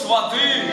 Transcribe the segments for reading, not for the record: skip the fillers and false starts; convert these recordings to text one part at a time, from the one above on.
свати.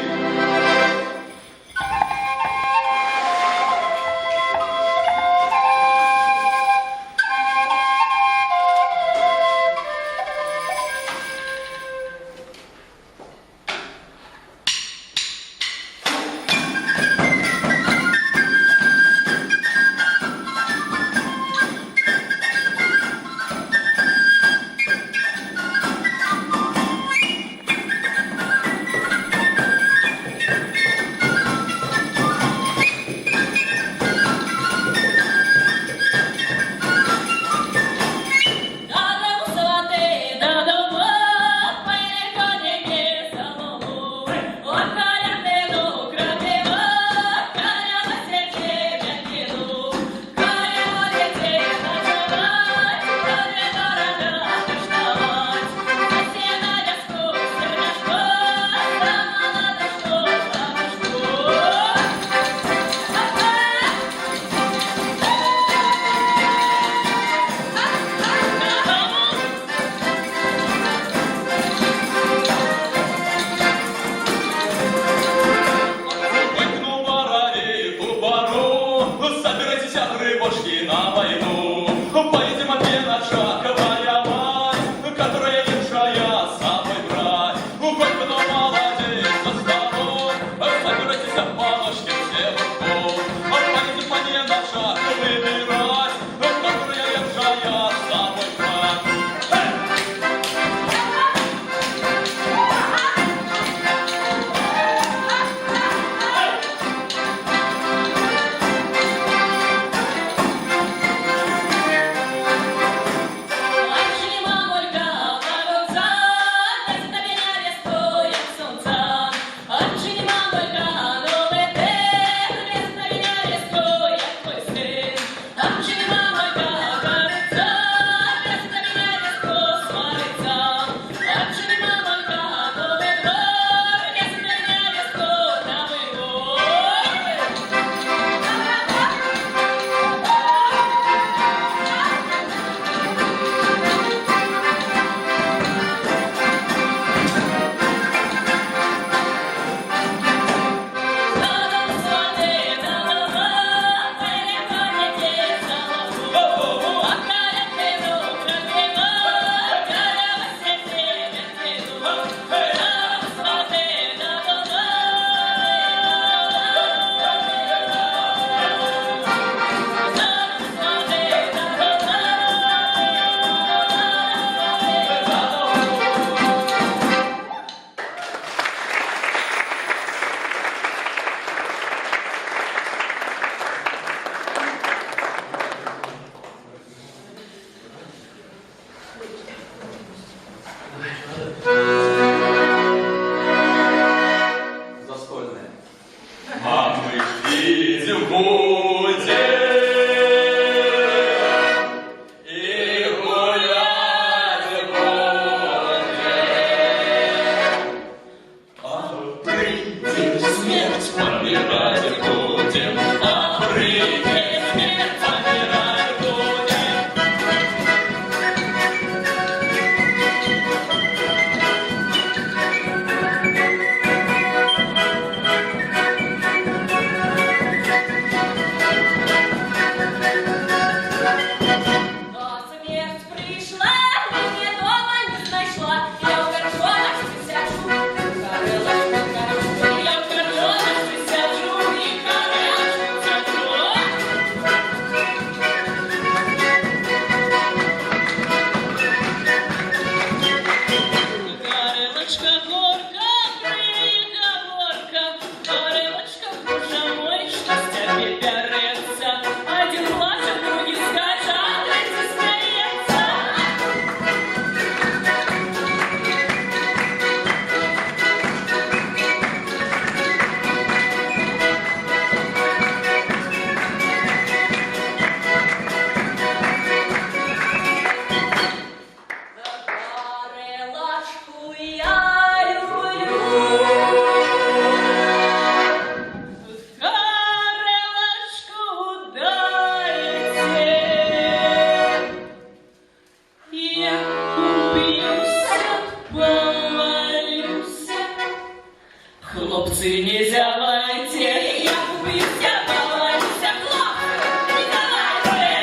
Хлопцы, не зявайте, я убийся, балуйся, хлопцы, не давайте.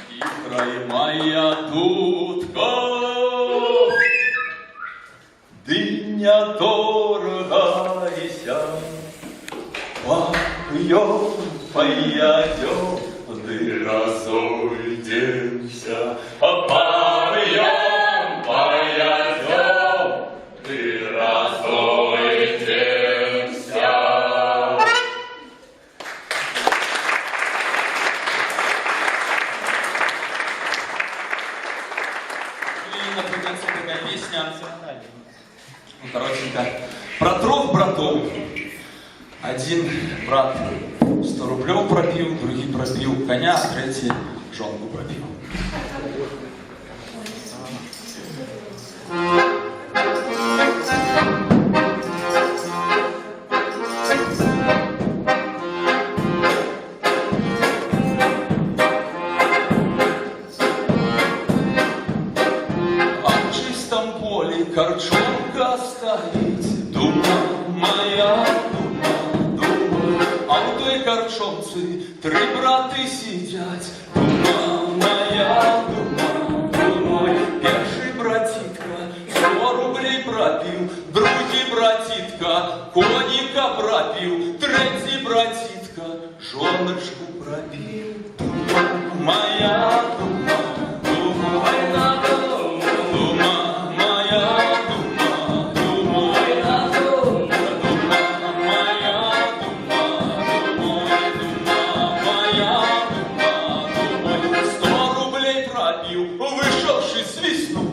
Тихая моя дудка, дыня торгайся, поем, поедем, ты разойдемся, поем, поедем, ты разойдемся. И, например, такая песня. Ну, коротенько. Про трех братов. Один брат 100 рублев пропил, другий пропил коня, а третий жонку пропил. А в чистом поле корчонка стоит, дума моя, дума, а в той корчонці 3 брати сидять, дума моя, дума, перший братітка 100 рублей пропив, другий братітка коніка пропив, третій братітка жоночку пропив, дума моя, дума, дума. Вышедший свистнул,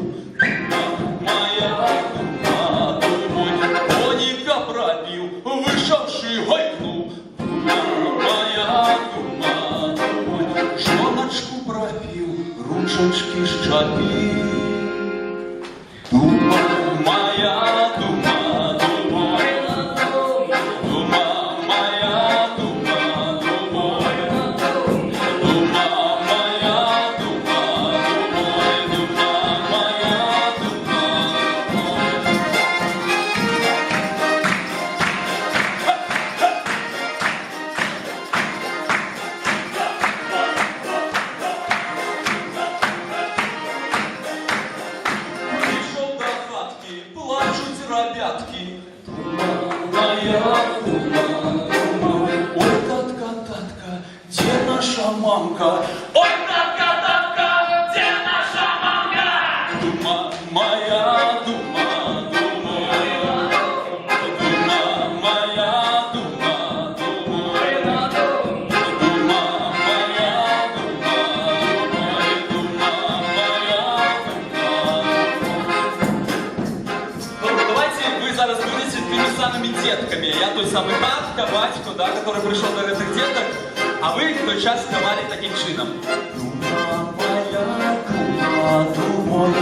моя дума, думой, коника пробил, вышедший гойкнул, моя дума, думой, жоночку пропил, ручечки щадил. Дума моя, дума, думой, дума моя, дума, думой, дума моя, дума. Ребятки, моя дума, ой, татка, где наша мамка? Ой, татка, где наша мамка? Дума моя, дума, дума моя, дума, дума моя, вы зараз будете теми самыми детками. Я той самый батька, батько, да, который пришел до этих деток, а вы в той час спевали таким чином. Дума моя, дума, думой,